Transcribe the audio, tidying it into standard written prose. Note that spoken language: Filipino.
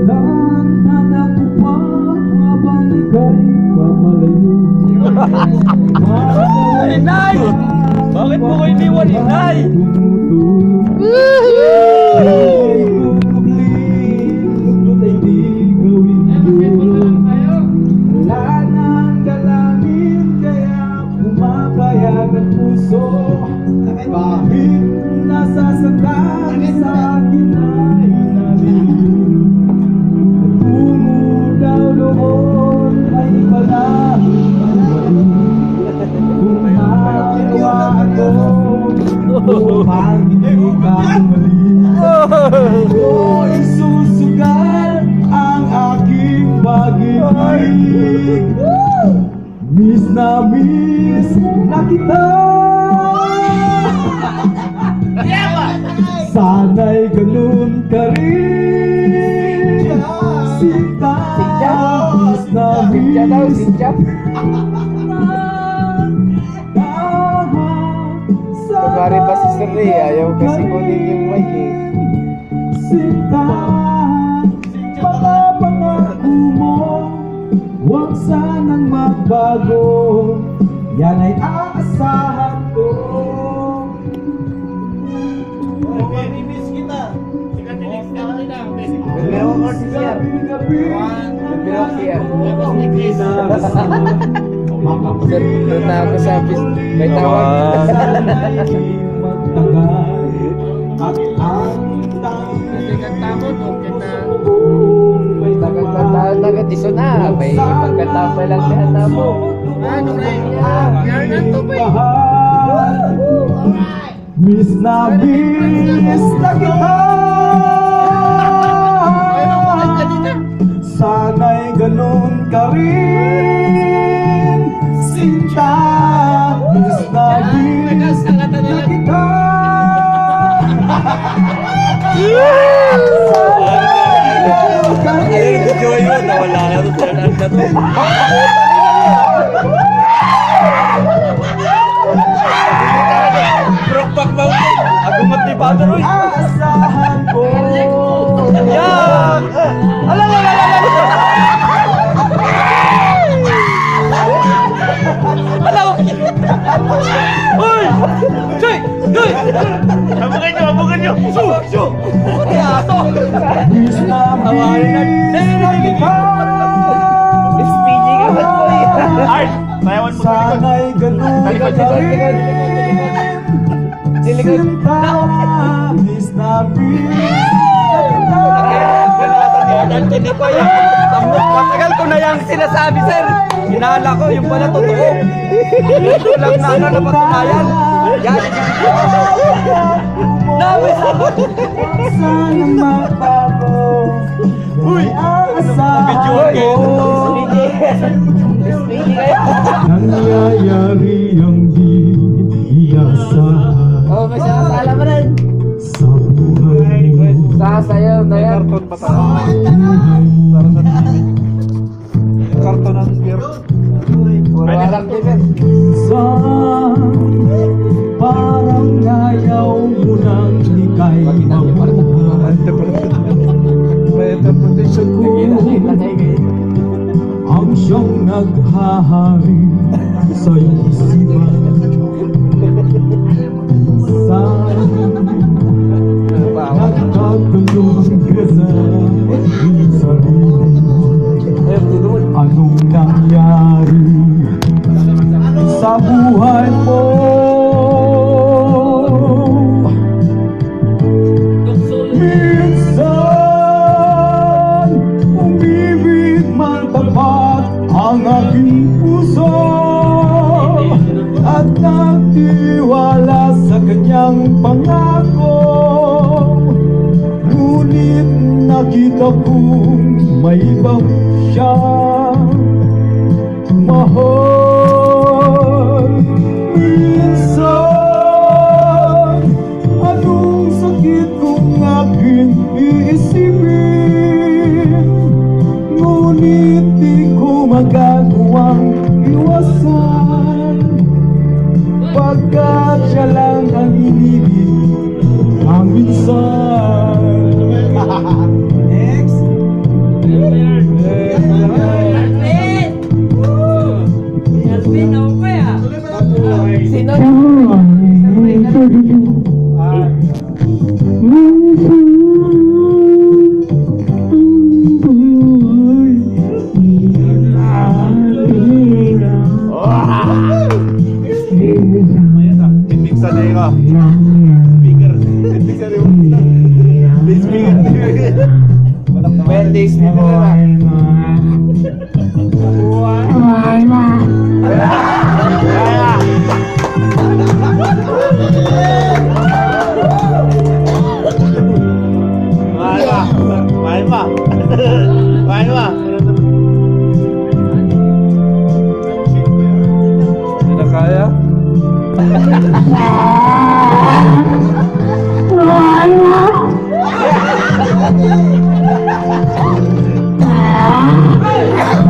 Tandaan ako pa habang ika'y papalayo. Inay! Bakit mo ko iniwan, Inay? Wala nang galangin kaya pumapayag ang puso. Bakit nasasaktan sa akin ay nalilito? Tungo daw doon ay pala kung magawa ako upang hindi ka bumalik. O isusugal ang aking pag-ibig. Miss na kita. Sana'y ganun ka rin, Sinta. Miss na miss Kumari pa si Sir Ray, ayaw kasi kunin yung mic eh. Sinta, mga pangako mo, huwag sanang magbago. Yan ay aasahan ko. Mamimiss kita. Sikat yung next time nila. Pero ako si Sir. Pero ako siya. Sir, doon na ako sa office. May tawag. At ang Taga-tiso na. May pagkatapos lang si Ana mo. Ano rin? Yan na to ba? Miss na kita. Sana'y ganun ka rin, Sinta. Miss na kita. Ayun, video yun. Nawala na ito. Turn na to. Brokeback Mountain. Agumat ni Father Roy. Aasahan ko. Yan! Ala! Hoy! Joy! Joy! Habukan nyo! Su! Ano aso? Miss na kita. Speedy ka ba po eh? Art! Sayawan mo sa likod. Sana'y ganun ka rin, Sinta. Miss na kita. Hindi ko yan. Matagal ko na yung sinasabi, sir. Hinala ko, yung pala totoo. Ito lang na ano na patunayan. Yan. Nabis ako. Sanang magbago. Uy! Video Aasahan ko. Speedy kayo. Nangyayari ang di inasahan Oh, may sinasala mo rin. sa buhay mo. Sasayaw na yan. Karton pa tayo. Karton ng beer. Puro alam din. Saan parang ayaw mo nang ika'y mabuhay. May interpretation ko. Ang siyang naghahari sa iyong isipan. Saan nagtatanong ka sa iyong sarili? Anong nangyari sa buhay mo? Minsan umibig man tapat ang aking puso at nagtiwala sa kanyang pangako. Ngunit nakita kong may ibang siyang mahal. Minsan anong sakit kung aking iisipin, ngunit di ko magagawang iwasan, pagkat siya lang ang inibig ang minsan. 12 days na lang. Mahal pa. Mahal pa. Hindi na kaya.